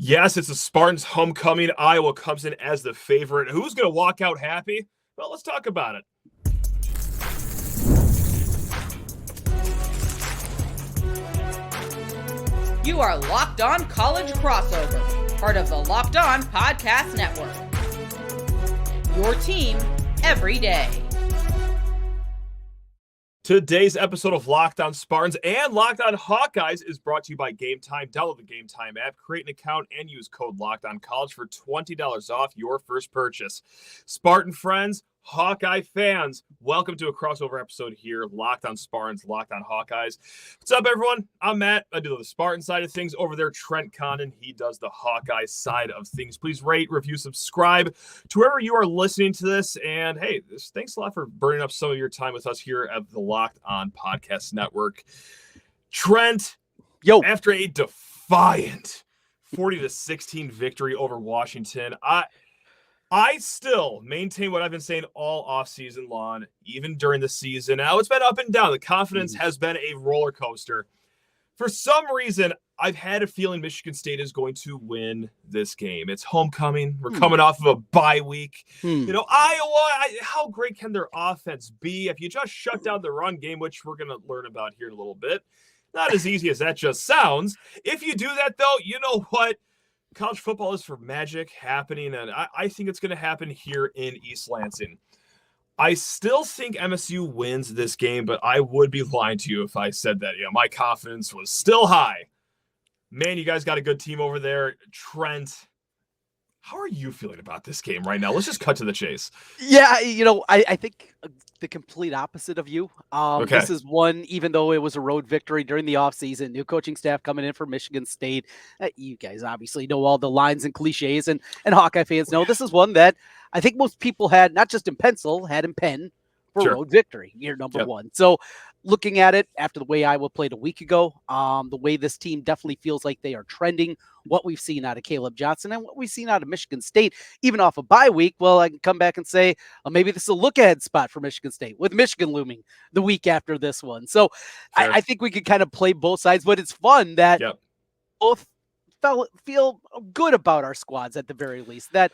Yes, it's the Spartans' homecoming. Iowa comes in as the favorite. Who's going to walk out happy? Well, let's talk about it. You are Locked On College Crossover, part of the Locked On Podcast Network. Your team every day. Today's episode of Locked On Spartans and Locked On Hawkeyes is brought to you by Game Time. Download the Game Time app, create an account, and use code Locked On College for $20 off your first purchase. Spartan friends, Hawkeye fans, welcome to a crossover episode here, Locked On Spartans, Locked On Hawkeyes. What's up, everyone? I'm Matt. I do the Spartan side of things. Over there, Trent Condon. He does the Hawkeye side of things. Please rate, review, subscribe to wherever you are listening to this. And hey, thanks a lot for burning up some of your time with us here at the Locked On Podcast Network. Trent, after a defiant 40-16 victory over Washington, I still maintain what I've been saying all offseason long, even during the season. Now, it's been up and down. The confidence has been a roller coaster. For some reason, I've had a feeling Michigan State is going to win this game. It's homecoming. We're coming off of a bye week. You know, Iowa, how great can their offense be if you just shut down the run game, which we're going to learn about here in a little bit? Not as easy as that just sounds. If you do that, though, you know what? College football is for magic happening, and I think it's going to happen here in East Lansing. I still think MSU wins this game, but I would be lying to you if I said that. My confidence was still high. Man, you guys got a good team over there. Trent, how are you feeling about this game right now? Let's just cut to the chase. Yeah, I think the complete opposite of you. Okay. This is one, even though it was a road victory during the offseason, new coaching staff coming in for Michigan State. You guys obviously know all the lines and cliches, and Hawkeye fans know this is one that I think most people had, not just in pencil, had in pen for road victory, year number one. So looking at it after the way Iowa played a week ago, the way this team definitely feels like they are trending, what we've seen out of Kaleb Johnson and what we've seen out of Michigan State, even off a bye week, well, I can come back and say, maybe this is a look-ahead spot for Michigan State, with Michigan looming the week after this one. So I think we could kind of play both sides, but it's fun that both feel good about our squads at the very least, that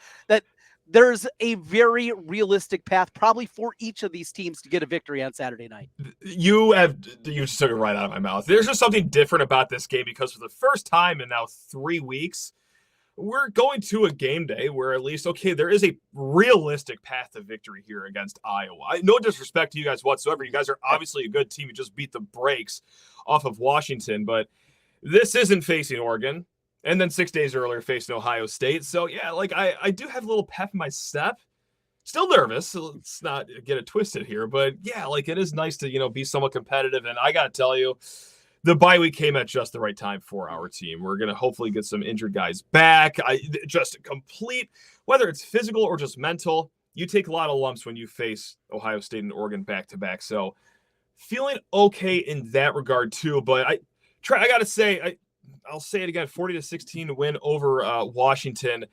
there's a very realistic path probably for each of these teams to get a victory on Saturday night. You just took it right out of my mouth. There's just something different about this game because for the first time in now 3 weeks, we're going to a game day where at least, there is a realistic path to victory here against Iowa. No disrespect to you guys whatsoever. You guys are obviously a good team. You just beat the brakes off of Washington, but this isn't facing Oregon. And then 6 days earlier, facing Ohio State. So, I do have a little pep in my step. Still nervous. So let's not get it twisted here. But, it is nice to, be somewhat competitive. And I got to tell you, the bye week came at just the right time for our team. We're going to hopefully get some injured guys back. Just complete, whether it's physical or just mental, you take a lot of lumps when you face Ohio State and Oregon back-to-back. So, feeling okay in that regard, too. But I got to say, I'll say it again, 40-16 win over Washington.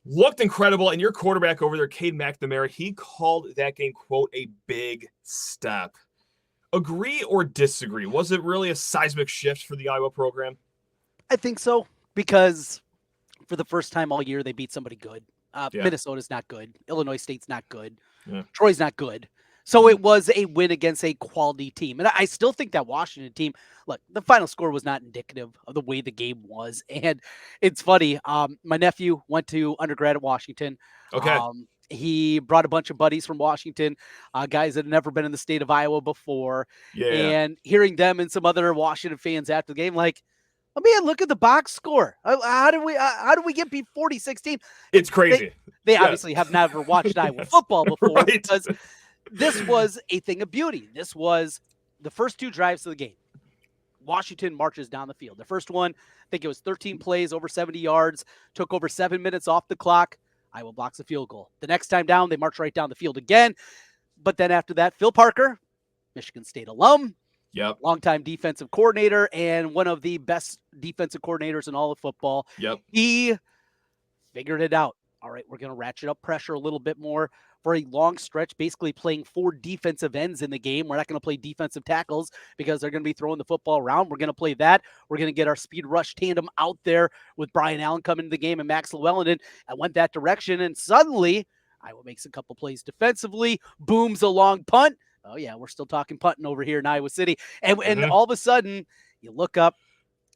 Looked incredible. And your quarterback over there, Cade McNamara, he called that game, quote, a big step. Agree or disagree? Was it really a seismic shift for the Iowa program? I think so, because for the first time all year, they beat somebody good. Minnesota's not good. Illinois State's not good. Troy's not good. So it was a win against a quality team. And I still think that Washington team, look, the final score was not indicative of the way the game was. And it's funny. My nephew went to undergrad at Washington. Okay. He brought a bunch of buddies from Washington, guys that had never been in the state of Iowa before. And hearing them and some other Washington fans after the game, like, oh man, look at the box score. How do we get beat 40-16? It's crazy. They obviously have never watched Iowa football before because this was a thing of beauty. This was the first 2 drives of the game. Washington marches down the field. The first one, I think it was 13 plays, over 70 yards, took over 7 minutes off the clock. Iowa blocks a field goal. The next time down, they march right down the field again. But then after that, Phil Parker, Michigan State alum, longtime defensive coordinator, and one of the best defensive coordinators in all of football. He figured it out. all right, we're going to ratchet up pressure a little bit more for a long stretch, basically playing 4 defensive ends in the game. We're not going to play defensive tackles because they're going to be throwing the football around. We're going to play that. We're going to get our speed rush tandem out there with Brian Allen coming into the game and Max Llewellyn. And I went that direction. And suddenly Iowa makes a couple plays defensively, booms a long punt. Oh, yeah, we're still talking punting over here in Iowa City. And all of a sudden, you look up,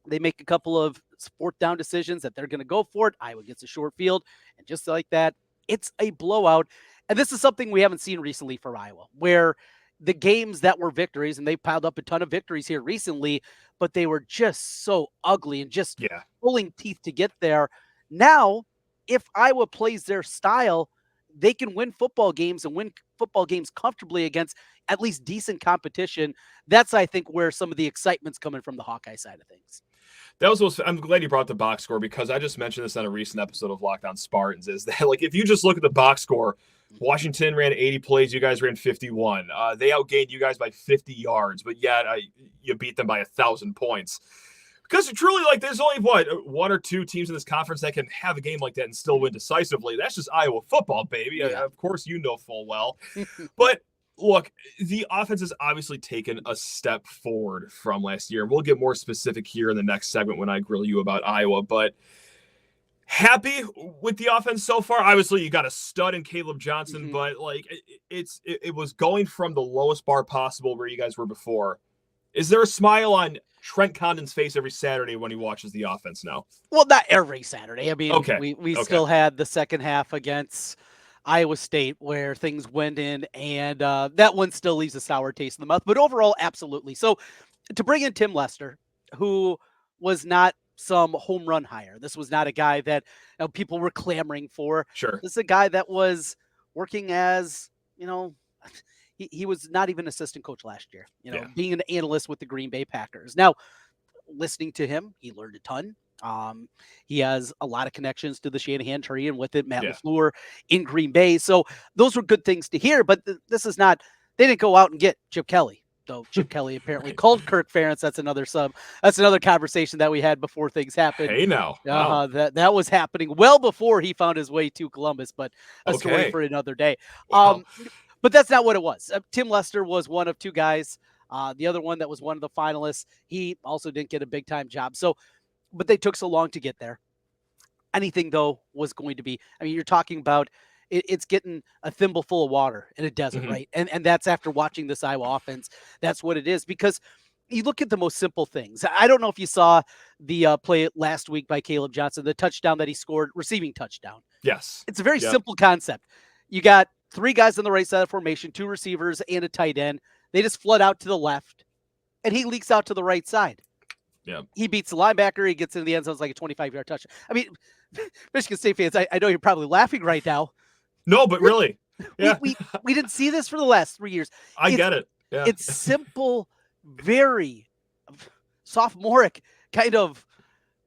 they make a couple of 4th down decisions that they're going to go for it. Iowa gets a short field. And just like that, it's a blowout. And this is something we haven't seen recently for Iowa, where the games that were victories, and they piled up a ton of victories here recently, but they were just so ugly and just pulling teeth to get there. Now, if Iowa plays their style, they can win football games and win football games comfortably against at least decent competition. That's, I think, where some of the excitement's coming from the Hawkeye side of things. I'm glad you brought the box score, because I just mentioned this on a recent episode of Locked On Spartans, is that, like, if you just look at the box score, Washington ran 80 plays, you guys ran 51. They outgained you guys by 50 yards, but yet you beat them by 1,000 points. Because truly, like, there's only, 1 or 2 teams in this conference that can have a game like that and still win decisively. That's just Iowa football, baby. Yeah. Of course, you know full well. But look, the offense has obviously taken a step forward from last year. We'll get more specific here in the next segment when I grill you about Iowa, but happy with the offense so far. Obviously, you got a stud in Kaleb Johnson, but like it was going from the lowest bar possible where you guys were before. Is there a smile on Trent Condon's face every Saturday when he watches the offense now? Well, not every Saturday. I mean, we Okay. still had the second half against Iowa State where things went in, and that one still leaves a sour taste in the mouth. But overall, absolutely. So to bring in Tim Lester, who was not some home run hire. This was not a guy that people were clamoring for. Sure. This is a guy that was working as, he was not even assistant coach last year, being an analyst with the Green Bay Packers. Now, listening to him, he learned a ton. He has a lot of connections to the Shanahan tree, and with it, Matt LaFleur in Green Bay. So those were good things to hear, but this is not, they didn't go out and get Chip Kelly. Though Chip Kelly apparently called Kirk Ferentz. That's another conversation that we had before things happened. Hey, now. Wow. That was happening well before he found his way to Columbus, but a story for another day. Wow. But that's not what it was. Tim Lester was one of 2 guys. The other one that was one of the finalists, he also didn't get a big time job. So, but they took so long to get there. Anything, though, was going to be, you're talking about it's getting a thimble full of water in a desert, right? And that's after watching this Iowa offense. That's what it is, because you look at the most simple things. I don't know if you saw the play last week by Kaleb Johnson, the touchdown that he scored, receiving touchdown. Yes. It's a very simple concept. You got 3 guys on the right side of formation, 2 receivers and a tight end. They just flood out to the left, and he leaks out to the right side. Yeah. He beats the linebacker. He gets into the end zone. It's like a 25-yard touchdown. Michigan State fans, I know you're probably laughing right now. No, but really. Yeah. We didn't see this for the last 3 years. I get it. Yeah. It's simple, very sophomoric kind of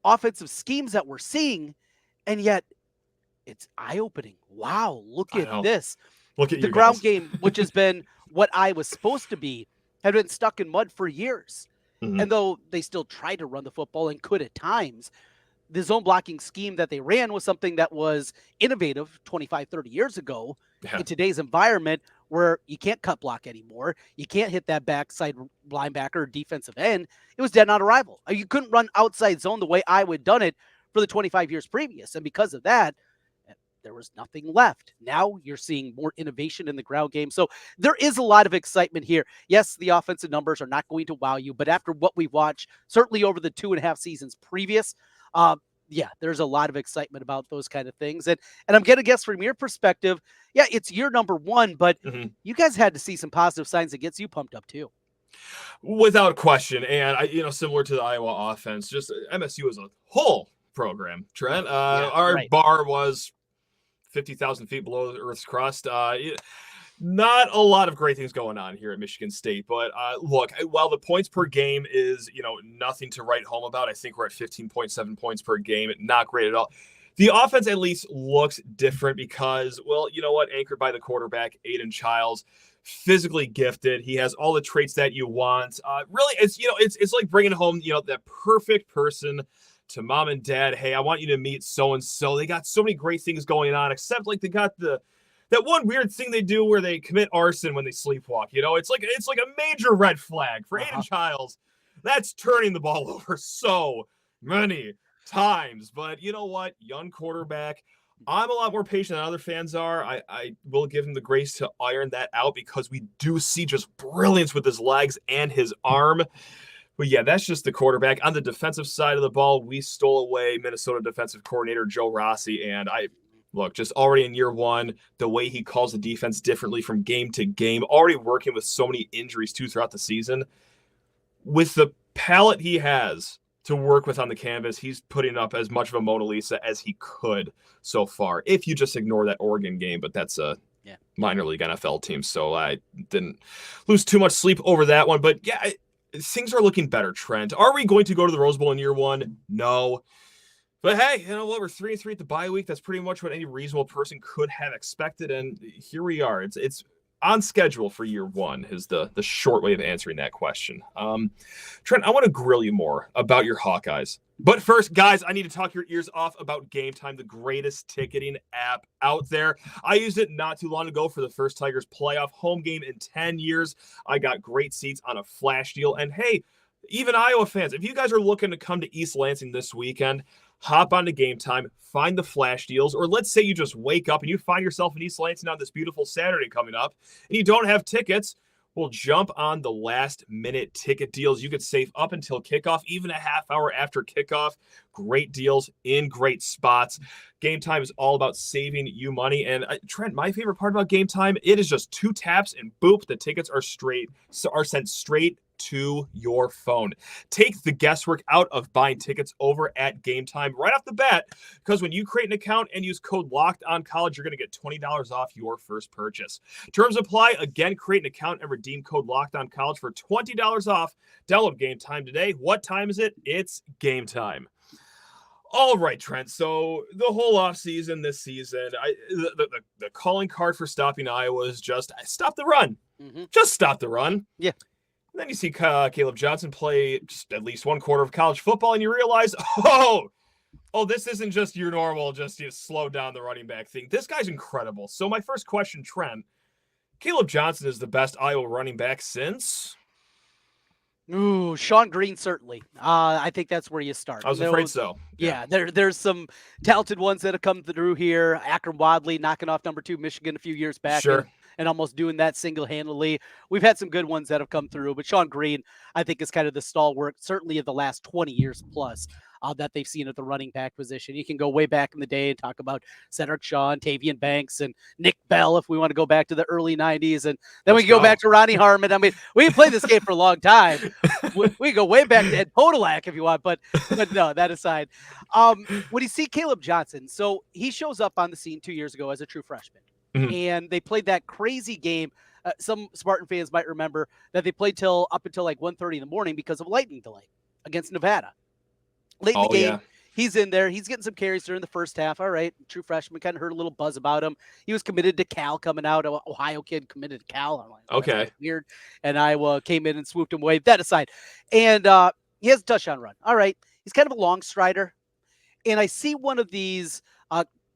offensive schemes that we're seeing, and yet it's eye-opening. Wow, look at this. Look at the ground game, which has been what I was supposed to be, had been stuck in mud for years. And though they still tried to run the football and could at times, the zone blocking scheme that they ran was something that was innovative 25, 30 years ago in today's environment, where you can't cut block anymore. You can't hit that backside linebacker or defensive end. It was dead on arrival. You couldn't run outside zone the way I would have done it for the 25 years previous. And because of that, there was nothing left. Now you're seeing more innovation in the ground game. So there is a lot of excitement here. Yes, the offensive numbers are not going to wow you, but after what we've watched, certainly over the 2.5 seasons previous, there's a lot of excitement about those kind of things. And I'm going to guess from your perspective, it's year number 1, but you guys had to see some positive signs that gets you pumped up too. Without question. And, similar to the Iowa offense, just MSU as a whole program, Trent. Our bar was 50,000 feet below the Earth's crust. Not a lot of great things going on here at Michigan State, but look, while the points per game is, nothing to write home about, I think we're at 15.7 points per game. Not great at all. The offense at least looks different because, well, you know what? Anchored by the quarterback, Aiden Charles, physically gifted. He has all the traits that you want. Really, it's like bringing home, that perfect person to mom and dad, hey, I want you to meet so-and-so. They got so many great things going on, except like they got that one weird thing they do where they commit arson when they sleepwalk. It's like a major red flag for Aiden Charles. That's turning the ball over so many times. But you know what? Young quarterback. I'm a lot more patient than other fans are. I will give him the grace to iron that out because we do see just brilliance with his legs and his arm. But yeah, that's just the quarterback. On the defensive side of the ball, we stole away Minnesota defensive coordinator Joe Rossi. And look, just already in year one, the way he calls the defense differently from game to game, already working with so many injuries too throughout the season. With the palette he has to work with on the canvas, he's putting up as much of a Mona Lisa as he could so far, if you just ignore that Oregon game. But that's a minor league NFL team, so I didn't lose too much sleep over that one. But yeah, things are looking better, Trent. Are we going to go to the Rose Bowl in year one? No. But hey, you know what? We're 3-3 at the bye week. That's pretty much what any reasonable person could have expected, and here we are. It's on schedule for year one is the short way of answering that question. Trent, I want to grill you more about your Hawkeyes. But first, guys, I need to talk your ears off about Game Time, the greatest ticketing app out there. I used it not too long ago for the first Tigers playoff home game in 10 years. I got great seats on a flash deal. And hey, even Iowa fans, if you guys are looking to come to East Lansing this weekend, hop onto Game Time, find the flash deals, or let's say you just wake up and you find yourself in East Lansing on this beautiful Saturday coming up, and you don't have tickets. Well, jump on the last-minute ticket deals. You could save up until kickoff, even a half hour after kickoff. Great deals in great spots. Game Time is all about saving you money. And Trent, my favorite part about Game Time, it is just 2 taps and boop, the tickets are sent straight to your phone. Take the guesswork out of buying tickets over at Game Time right off the bat, because when you create an account and use code LOCKEDONCollege, you're going to get $20 off your first purchase. Terms apply. Again, create an account and redeem code LOCKEDONCollege for $20 off. Download Game Time today. What time is it? It's Game Time. All right, Trent. So the whole offseason this season, the calling card for stopping Iowa is just stop the run. Mm-hmm. Just stop the run. Yeah. And then you see Kaleb Johnson play just at least one quarter of college football, and you realize, oh, this isn't just your normal, just slow down the running back thing. This guy's incredible. So my first question, Trent, Kaleb Johnson is the best Iowa running back since? Ooh, Shonn Greene, certainly. I think that's where you start. I was afraid so. Yeah, there's some talented ones that have come through here. Akram Wadley knocking off number 2 Michigan a few years back. Sure. And almost doing that single-handedly. We've had some good ones that have come through, but Shonn Greene, I think, is kind of the stalwart, certainly of the last 20 years plus, that they've seen at the running back position. You can go way back in the day and talk about Cedric Shaw, Tavian Banks, and Nick Bell if we want to go back to the early 90s. And then we can go back to Ronnie Harmon. I mean, we can play this game for a long time. We go way back to Ed Podolak if you want, but no, that aside. When you see Kaleb Johnson, so he shows up on the scene 2 years ago as a true freshman. Mm-hmm. And they played that crazy game. Some Spartan fans might remember that they played up until like 1:30 in the morning because of lightning delay against Nevada. Late in the game, he's in there. He's getting some carries during the first half. All right, true freshman, kind of heard a little buzz about him. He was committed to Cal coming out. Ohio kid committed to Cal. I'm like, okay, weird. And Iowa came in and swooped him away. That aside, and he has a touchdown run. All right, he's kind of a long strider. And I see one of these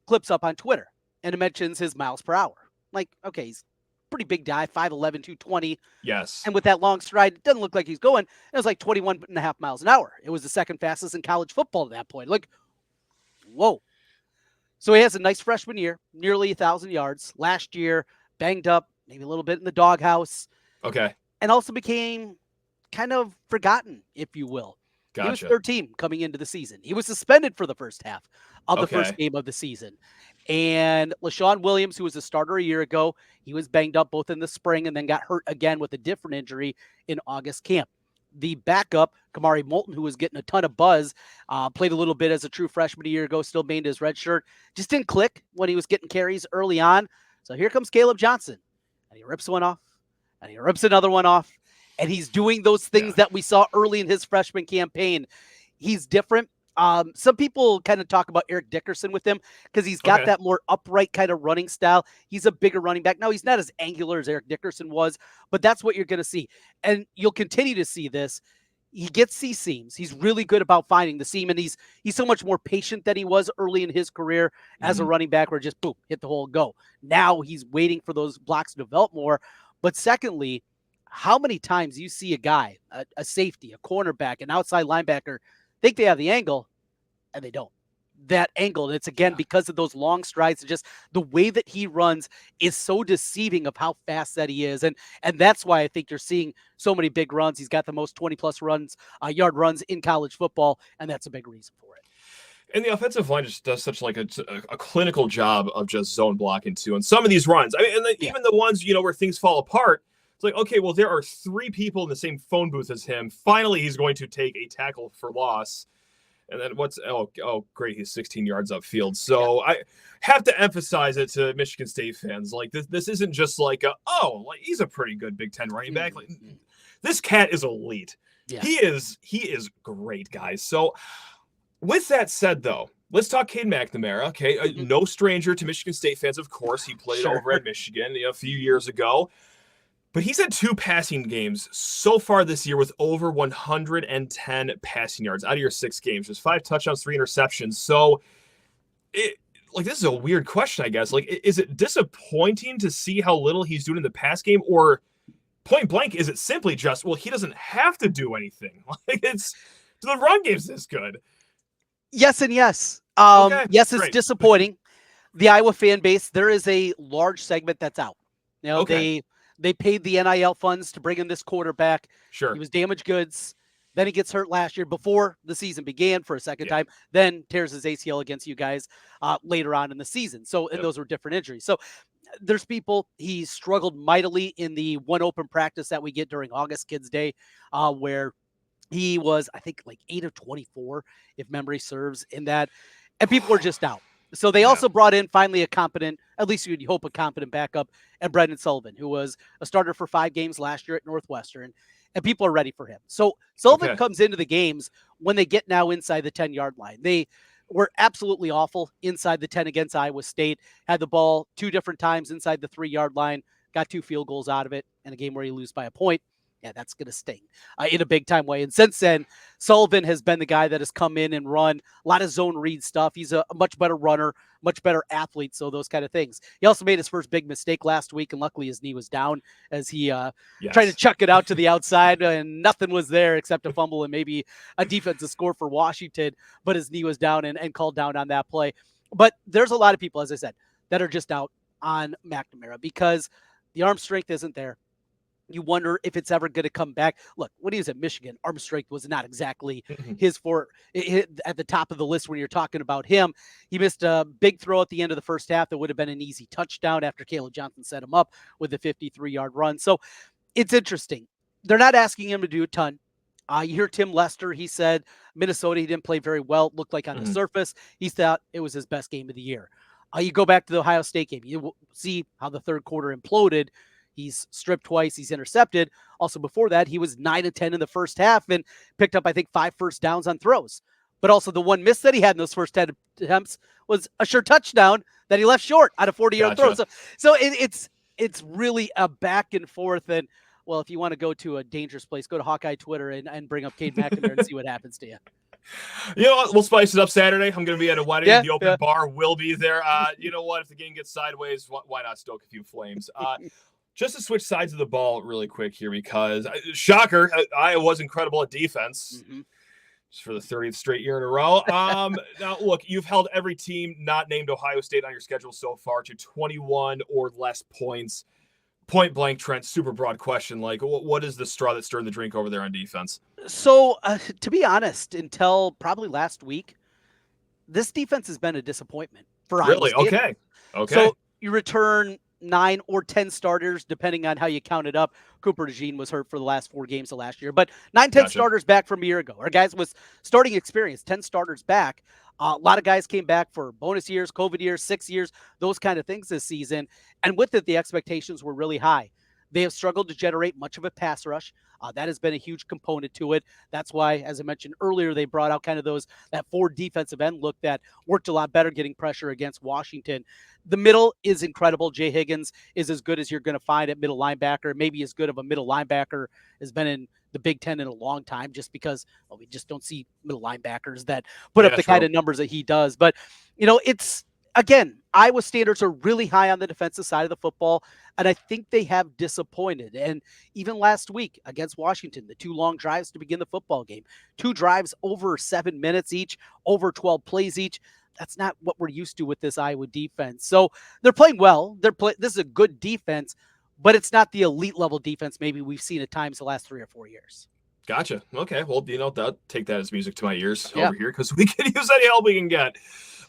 clips up on Twitter. And it mentions his miles per hour. Like, okay, he's a pretty big guy, 5'11", 220. Yes. And with that long stride, it doesn't look like he's going. It was like 21.5 miles an hour. It was the second fastest in college football at that point. Like, whoa. So he has a nice freshman year, nearly 1,000 yards. Last year, banged up, maybe a little bit in the doghouse. Okay. And also became kind of forgotten, if you will. Gotcha. He was 13 coming into the season. He was suspended for the first half of the first game of the season. And LaShawn Williams, who was a starter a year ago, he was banged up both in the spring and then got hurt again with a different injury in August camp. The backup, Kamari Moulton, who was getting a ton of buzz, played a little bit as a true freshman a year ago, still made his red shirt. Just didn't click when he was getting carries early on. So here comes Kaleb Johnson. And he rips one off. And he rips another one off. And he's doing those things that we saw early in his freshman campaign. He's different. Some people kind of talk about Eric Dickerson with him because he's got that more upright kind of running style. He's a bigger running back. Now, he's not as angular as Eric Dickerson was, but that's what you're going to see. And you'll continue to see this. he gets these seams. He's really good about finding the seam, and he's so much more patient than he was early in his career as a running back, where just boom, hit the hole, go. Now he's waiting for those blocks to develop more. But secondly, how many times you see a guy, a safety, a cornerback, an outside linebacker, think they have the angle, and they don't. That angle, and it's again because of those long strides, and just the way that he runs is so deceiving of how fast that he is, and that's why I think you're seeing so many big runs. He's got the most 20+ runs, yard runs in college football, and that's a big reason for it. And the offensive line just does such like a clinical job of just zone blocking too. And some of these runs, I mean, and even the ones where things fall apart, it's like, okay, well, there are 3 people in the same phone booth as him. Finally, he's going to take a tackle for loss. And then great, he's 16 yards upfield. So I have to emphasize it to Michigan State fans. Like this isn't just like he's a pretty good Big Ten running back. Like, this cat is elite. Yeah. He is great, guys. So with that said, though, let's talk Cade McNamara. Okay, no stranger to Michigan State fans, of course. He played over at Michigan a few years ago. But he's had 2 passing games so far this year with over 110 passing yards out of your 6 games. Just 5 touchdowns, 3 interceptions. So, this is a weird question, I guess. Like, is it disappointing to see how little he's doing in the pass game? Or point blank, is it simply just, well, he doesn't have to do anything? Like, the run game's this good. Yes and yes. Yes, it's disappointing. The Iowa fan base, there is a large segment that's out. They paid the NIL funds to bring in this quarterback. Sure. He was damaged goods. Then he gets hurt last year before the season began for a second time. Then tears his ACL against you guys later on in the season. So, and those were different injuries. So there's people, he struggled mightily in the one open practice that we get during August Kids Day, where he was, I think, like 8 of 24, if memory serves, in that. And people were just out. So they also brought in finally a competent, at least you'd hope a competent backup, and Brendan Sullivan, who was a starter for 5 games last year at Northwestern, and people are ready for him. So Sullivan comes into the games when they get now inside the 10-yard line. They were absolutely awful inside the 10 against Iowa State, had the ball 2 different times inside the 3-yard line, got 2 field goals out of it in a game where you lose by a point. Yeah, that's going to sting in a big-time way. And since then, Sullivan has been the guy that has come in and run a lot of zone read stuff. He's a much better runner, much better athlete, so those kind of things. He also made his first big mistake last week, and luckily his knee was down as he tried to chuck it out to the outside, and nothing was there except a fumble and maybe a defensive score for Washington, but his knee was down and called down on that play. But there's a lot of people, as I said, that are just out on McNamara because the arm strength isn't there. You wonder if it's ever going to come back. Look, when he was at Michigan, arm strength was not exactly at the top of the list when you're talking about him. He missed a big throw at the end of the first half that would have been an easy touchdown after Kaleb Johnson set him up with a 53-yard run. So it's interesting. They're not asking him to do a ton. You hear Tim Lester, he said Minnesota, he didn't play very well. It looked like on the surface, he thought it was his best game of the year. You go back to the Ohio State game, you will see how the third quarter imploded. He's stripped twice. He's intercepted. Also before that, he was 9 of 10 in the first half and picked up, I think, 5 first downs on throws. But also the one miss that he had in those first 10 attempts was a sure touchdown that he left short on a 40-yard throw. So it's really a back and forth. And, well, if you want to go to a dangerous place, go to Hawkeye Twitter and bring up Cade McNamara and see what happens to you. You know what? We'll spice it up Saturday. I'm going to be at a wedding. The open bar will be there. You know what? If the game gets sideways, why not stoke a few flames? Just to switch sides of the ball really quick here, because shocker, Iowa was incredible at defense just for the 30th straight year in a row. Now, look, you've held every team not named Ohio State on your schedule so far to 21 or less points. Point blank, Trent, super broad question. Like, what is the straw that's stirring the drink over there on defense? So, to be honest, until probably last week, this defense has been a disappointment for Iowa State. Okay. So you return 9 or 10 starters, depending on how you count it up. Cooper DeJean was hurt for the last 4 games of last year, but 9-10 starters back from a year ago. Our guys with starting experience, 10 starters back. A lot of guys came back for bonus years, COVID years, 6 years, those kind of things this season. And with it, the expectations were really high. They have struggled to generate much of a pass rush. That has been a huge component to it. That's why, as I mentioned earlier, they brought out kind of that 4 defensive end look that worked a lot better getting pressure against Washington. The middle is incredible. Jay Higgins is as good as you're going to find at middle linebacker, maybe as good of a middle linebacker has been in the Big Ten in a long time, just because we just don't see middle linebackers that put up the kind of numbers that he does. But, again, Iowa standards are really high on the defensive side of the football, and I think they have disappointed. And even last week against Washington, the 2 long drives to begin the football game, 2 drives over 7 minutes each, over 12 plays each. That's not what we're used to with this Iowa defense. So they're playing well. This is a good defense, but it's not the elite level defense maybe we've seen at times the last 3 or 4 years. Gotcha. Okay. Well, I'll take that as music to my ears over here, because we can use any help we can get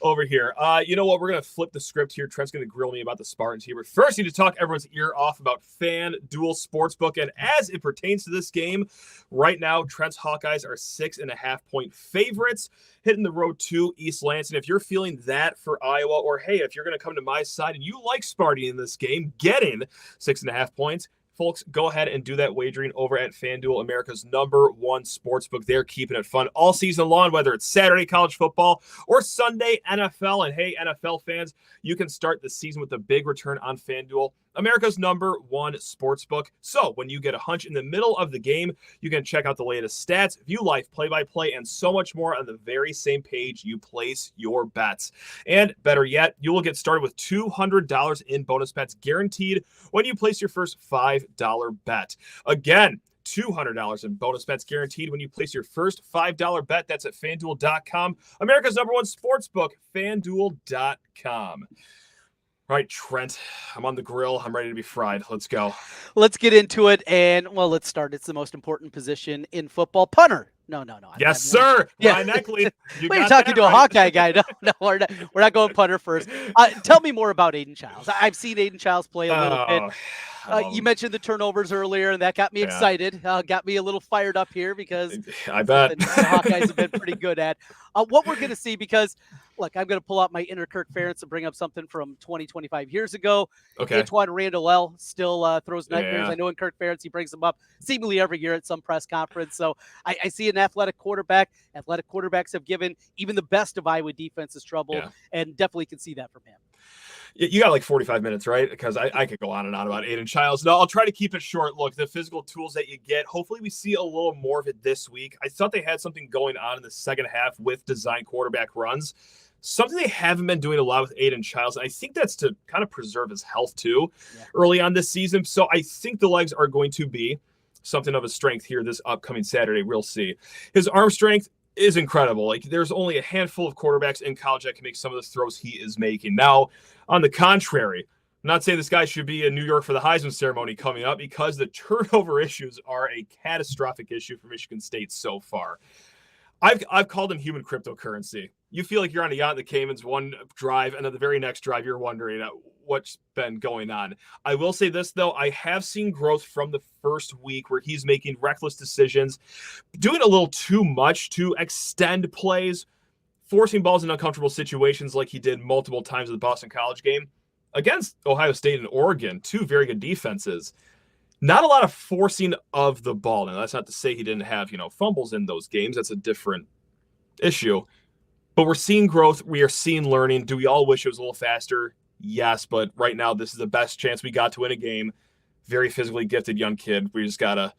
over here. You know what? We're going to flip the script here. Trent's going to grill me about the Spartans here. But first, I need to talk everyone's ear off about FanDuel Sportsbook. And as it pertains to this game, right now, Trent's Hawkeyes are 6.5-point favorites, hitting the road to East Lansing. If you're feeling that for Iowa, or hey, if you're going to come to my side and you like Sparty in this game, getting 6.5 points, folks, go ahead and do that wagering over at FanDuel, America's #1 sportsbook. They're keeping it fun all season long, whether it's Saturday college football or Sunday NFL. And hey, NFL fans, you can start the season with a big return on FanDuel, America's #1 sportsbook. So when you get a hunch in the middle of the game, you can check out the latest stats, view live play-by-play, and so much more on the very same page you place your bets. And better yet, you will get started with $200 in bonus bets guaranteed when you place your first $5 bet. Again, $200 in bonus bets guaranteed when you place your first $5 bet. That's at FanDuel.com, America's #1 sportsbook, FanDuel.com. All right, Trent, I'm on the grill. I'm ready to be fried. Let's go. Let's get into it. And, let's start. It's the most important position in football. Punter. No. Yes, sir. Ryan Eckley. You're talking to a Hawkeye guy. No, we're not going punter first. Tell me more about Aiden Charles. I've seen Aiden Charles play a little bit. You mentioned the turnovers earlier, and that got me excited. Got me a little fired up here because I bet the Hawkeyes have been pretty good at what we're going to see. Because, look, I'm going to pull out my inner Kirk Ferentz and bring up something from 25 years ago. Okay. Antoine Randall still throws nightmares. I know in Kirk Ferentz, he brings them up seemingly every year at some press conference. So I see an athletic quarterback. Athletic quarterbacks have given even the best of Iowa defenses trouble, and definitely can see that from him. You got like 45 minutes, right? Because I could go on and on about Aiden Charles. No, I'll try to keep it short. Look, the physical tools that you get, hopefully we see a little more of it this week. I thought they had something going on in the second half with design quarterback runs, something they haven't been doing a lot with Aiden Charles. And I think that's to kind of preserve his health too early on this season. So I think the legs are going to be something of a strength here this upcoming Saturday. We'll see. His arm strength is incredible. Like, there's only a handful of quarterbacks in college that can make some of the throws he is making. Now, on the contrary, I'm not saying this guy should be in New York for the Heisman ceremony coming up, because the turnover issues are a catastrophic issue for Michigan State so far. I've called him human cryptocurrency. You feel like you're on a yacht in the Caymans one drive, and then the very next drive, you're wondering what's been going on. I will say this, though. I have seen growth from the first week where he's making reckless decisions, doing a little too much to extend plays, forcing balls in uncomfortable situations like he did multiple times in the Boston College game against Ohio State and Oregon, 2 very good defenses. Not a lot of forcing of the ball. Now, that's not to say he didn't have, fumbles in those games. That's a different issue. But we're seeing growth. We are seeing learning. Do we all wish it was a little faster? Yes, but right now this is the best chance we got to win a game. Very physically gifted young kid. We just got to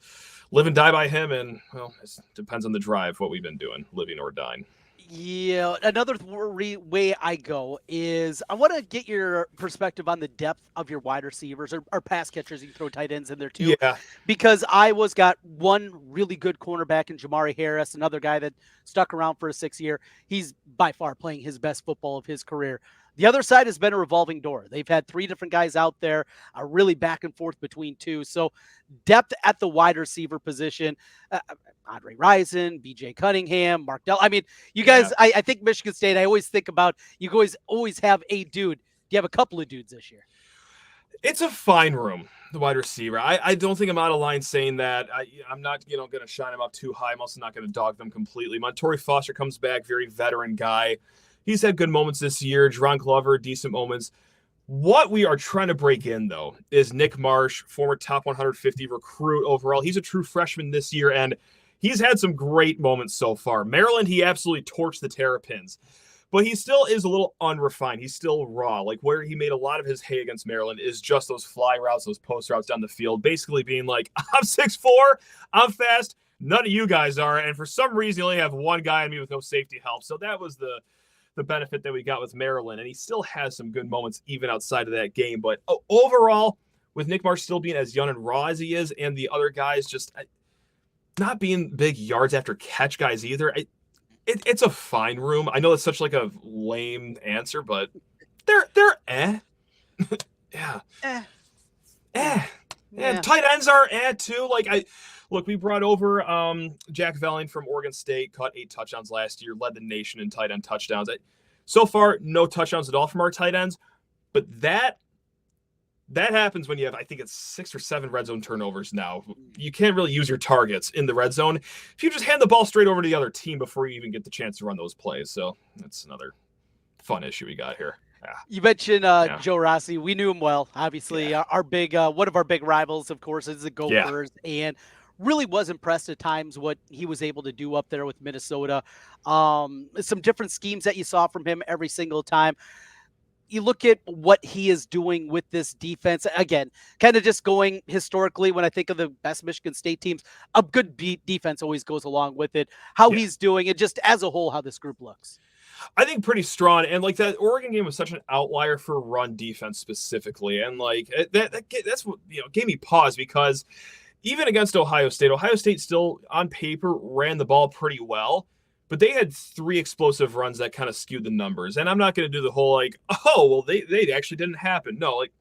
live and die by him, and, well, it depends on the drive, what we've been doing, living or dying. Yeah, another way I go is I want to get your perspective on the depth of your wide receivers or pass catchers. You can throw tight ends in there too. Yeah. Because Iowa's got one really good cornerback in Jamari Harris, another guy that stuck around for a 6 year. He's by far playing his best football of his career. The other side has been a revolving door. They've had 3 different guys out there, really back and forth between 2. So depth at the wide receiver position, Andre Rison, BJ Cunningham, Mark Dell. I mean, you guys, I think Michigan State, I always think about, you always have a dude. Do you have a couple of dudes this year? It's a fine room, the wide receiver. I don't think I'm out of line saying that. I'm not, going to shine him up too high. I'm also not going to dog them completely. Montori Foster comes back, very veteran guy. He's had good moments this year. Jerron Glover, decent moments. What we are trying to break in, though, is Nick Marsh, former top 150 recruit overall. He's a true freshman this year, and he's had some great moments so far. Maryland, he absolutely torched the Terrapins. But he still is a little unrefined. He's still raw. Like, where he made a lot of his hay against Maryland is just those fly routes, those post routes down the field, basically being like, I'm 6'4", I'm fast, none of you guys are. And for some reason, you only have one guy on me with no safety help. So that was the benefit that we got with Maryland. And he still has some good moments even outside of that game. But overall, with Nick Marsh still being as young and raw as he is, and the other guys just not being big yards after catch guys either, it's a fine room. I know it's such like a lame answer, but they're yeah. Yeah. Tight ends are too. Like we brought over Jack Velling from Oregon State, caught 8 touchdowns last year, led the nation in tight end touchdowns. So far, no touchdowns at all from our tight ends, but that happens when you have, I think it's 6 or 7 red zone turnovers now. You can't really use your targets in the red zone if you just hand the ball straight over to the other team before you even get the chance to run those plays. So that's another fun issue we got here. Yeah. You mentioned Joe Rossi. We knew him well. Obviously, our big one of our big rivals, of course, is the Gophers, and really was impressed at times what he was able to do up there with Minnesota. Some different schemes that you saw from him every single time. You look at what he is doing with this defense, again, kind of just going historically when I think of the best Michigan State teams, a good defense always goes along with it. How he's doing it, just as a whole, how this group looks. I think pretty strong. And like that Oregon game was such an outlier for run defense specifically. And like that's what, gave me pause, because even against Ohio State still on paper ran the ball pretty well. But they had 3 explosive runs that kind of skewed the numbers. And I'm not going to do the whole like, they actually didn't happen. No, like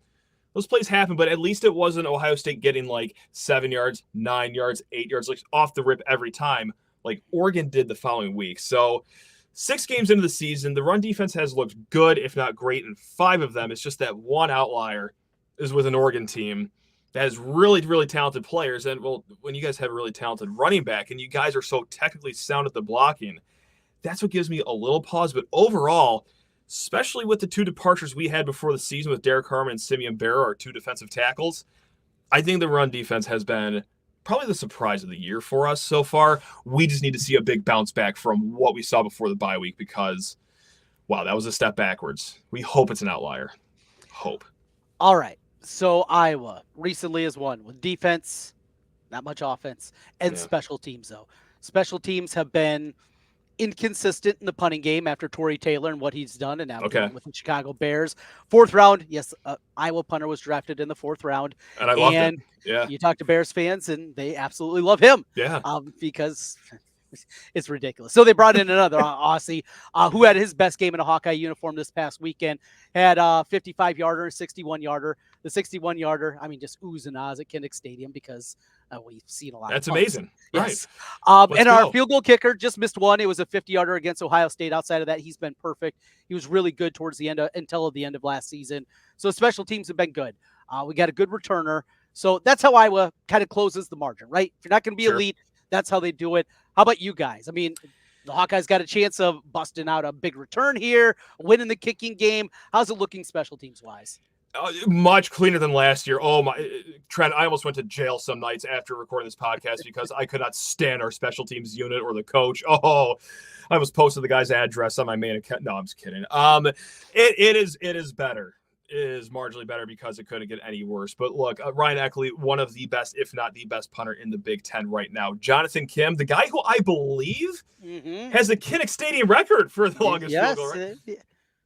those plays happen, but at least it wasn't Ohio State getting like 7 yards, 9 yards, 8 yards, like off the rip every time, like Oregon did the following week. So 6 games into the season, the run defense has looked good, if not great. And 5 of them, it's just that one outlier is with an Oregon team that has really, really talented players. And well, when you guys have a really talented running back and you guys are so technically sound at the blocking, that's what gives me a little pause. But overall, especially with the 2 departures we had before the season with Derek Harmon and Simeon Barrow, our 2 defensive tackles, I think the run defense has been probably the surprise of the year for us so far. We just need to see a big bounce back from what we saw before the bye week, because, wow, that was a step backwards. We hope it's an outlier. Hope. All right. So Iowa recently has won with defense, not much offense, and special teams, though. Special teams have been inconsistent in the punting game after Torrey Taylor and what he's done, and now with the Chicago Bears. 4th round, yes, Iowa punter was drafted in the 4th round. And I loved it. Yeah. You talk to Bears fans, and they absolutely love him. Yeah. Because it's ridiculous. So they brought in another Aussie who had his best game in a Hawkeye uniform this past weekend. Had a 55-yarder, 61-yarder. The 61-yarder, I mean, just oohs and ahs at Kinnick Stadium, because we've seen a lot. That's amazing. Yes. Right. And our field goal kicker just missed one. It was a 50-yarder against Ohio State. Outside of that, he's been perfect. He was really good towards the end until the end of last season. So special teams have been good. We got a good returner. So that's how Iowa kind of closes the margin, right? If you're not going to be elite, that's how they do it. How about you guys? I mean, the Hawkeyes got a chance of busting out a big return here, winning the kicking game. How's it looking special teams wise? Much cleaner than last year. Oh my, Trent, I almost went to jail some nights after recording this podcast because I could not stand our special teams unit or the coach. Oh, I was posting the guy's address on my main account. No, I'm just kidding. It is better. It is marginally better because it couldn't get any worse. But look, Ryan Eckley, one of the best, if not the best punter in the Big Ten right now. Jonathan Kim, the guy who I believe has the Kinnick Stadium record for the longest field goal. Right?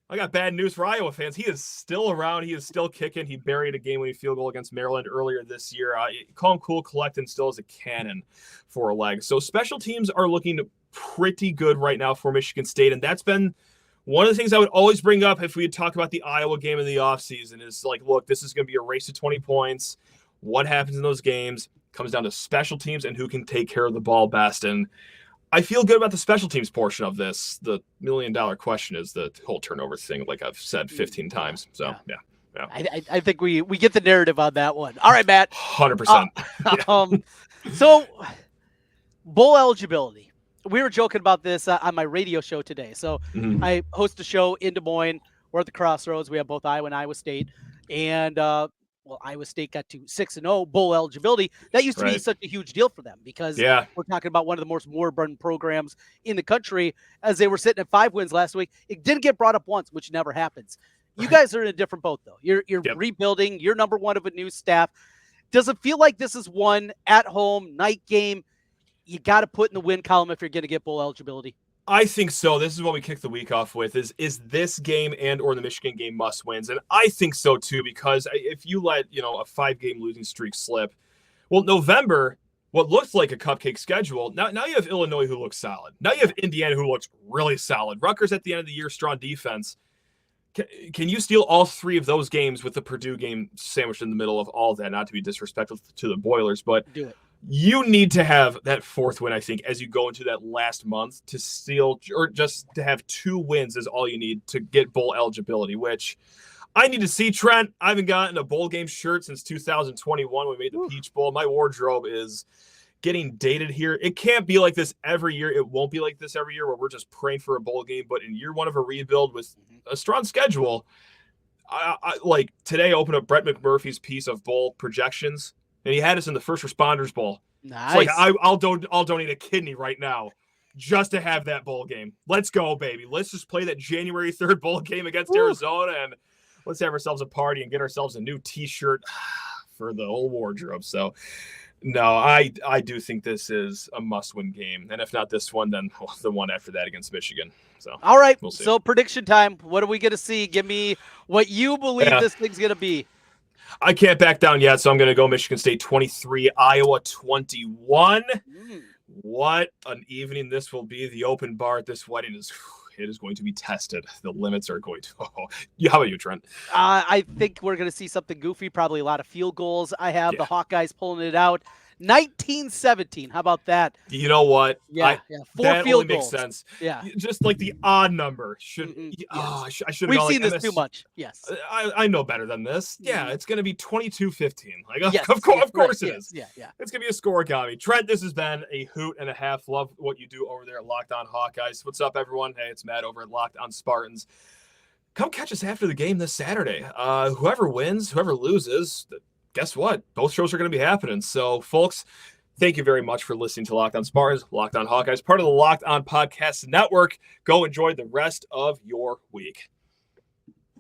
I got bad news for Iowa fans. He is still around. He is still kicking. He buried a game-winning field goal against Maryland earlier this year. Call him cool, collect, and still has a cannon for a leg. So special teams are looking pretty good right now for Michigan State, and that's been one of the things I would always bring up if we had talked about the Iowa game in the offseason is like, look, this is going to be a race to 20 points. What happens in those games comes down to special teams and who can take care of the ball best. And I feel good about the special teams portion of this. The $1 million question is the whole turnover thing, like I've said 15 times. So, yeah. I think we get the narrative on that one. All right, Matt. 100%. So, bowl eligibility. We were joking about this on my radio show today. So I host a show in Des Moines we're at the crossroads. We have both Iowa and Iowa State, and Iowa State got to 6-0 bowl eligibility. That used to be such a huge deal for them because we're talking about one of the most moribund programs in the country. As they were sitting at 5 wins last week, it didn't get brought up once, which never happens. You guys are in a different boat, though. You're rebuilding. You're number one of a new staff. Does it feel like this is one at-home night game you got to put in the win column if you're going to get bowl eligibility? I think so. This is what we kick the week off with is this game and or the Michigan game must wins. And I think so too, because if you let, a 5-game losing streak slip, well, November, what looks like a cupcake schedule, now you have Illinois who looks solid. Now you have Indiana who looks really solid. Rutgers at the end of the year, strong defense. Can you steal all 3 of those games with the Purdue game sandwiched in the middle of all of that? Not to be disrespectful to the Boilers, but do it. You need to have that 4th win, I think, as you go into that last month to steal, or just to have 2 wins is all you need to get bowl eligibility, which I need to see, Trent. I haven't gotten a bowl game shirt since 2021 when we made the Peach Bowl. My wardrobe is getting dated here. It can't be like this every year. It won't be like this every year where we're just praying for a bowl game. But in year 1 of a rebuild with a strong schedule, I like today I opened up Brett McMurphy's piece of bowl projections. And he had us in the First Responders Bowl. Nice. It's like I'll donate a kidney right now just to have that bowl game. Let's go, baby. Let's just play that January 3rd bowl game against Arizona, and let's have ourselves a party and get ourselves a new T-shirt for the whole wardrobe. So, no, I do think this is a must-win game, and if not this one, then the one after that against Michigan. So, all right. We'll see. So prediction time. What are we going to see? Give me what you believe this thing's going to be. I can't back down yet, so I'm going to go Michigan State 23, Iowa 21. What an evening this will be. The open bar at this wedding is going to be tested. The limits are going to. How about you, Trent? I think we're going to see something goofy, probably a lot of field goals. I have the Hawkeyes pulling it out. 19-17. How about that? You know what? Yeah. 4 that field only goals. Makes sense. Yeah. Just like the odd number should. I should. We've seen this too much. Yes. I know better than this. Yeah, it's going to be 22-15. Like of course it is. Yeah. It's going to be a scoregami. Trent, this has been a hoot and a half. Love what you do over there at Locked On Hawkeyes. What's up, everyone? Hey, it's Matt over at Locked On Spartans. Come catch us after the game this Saturday. Whoever wins, whoever loses, guess what? Both shows are going to be happening. So, folks, thank you very much for listening to Locked On Spartans, Locked On Hawkeyes, part of the Locked On Podcast Network. Go enjoy the rest of your week.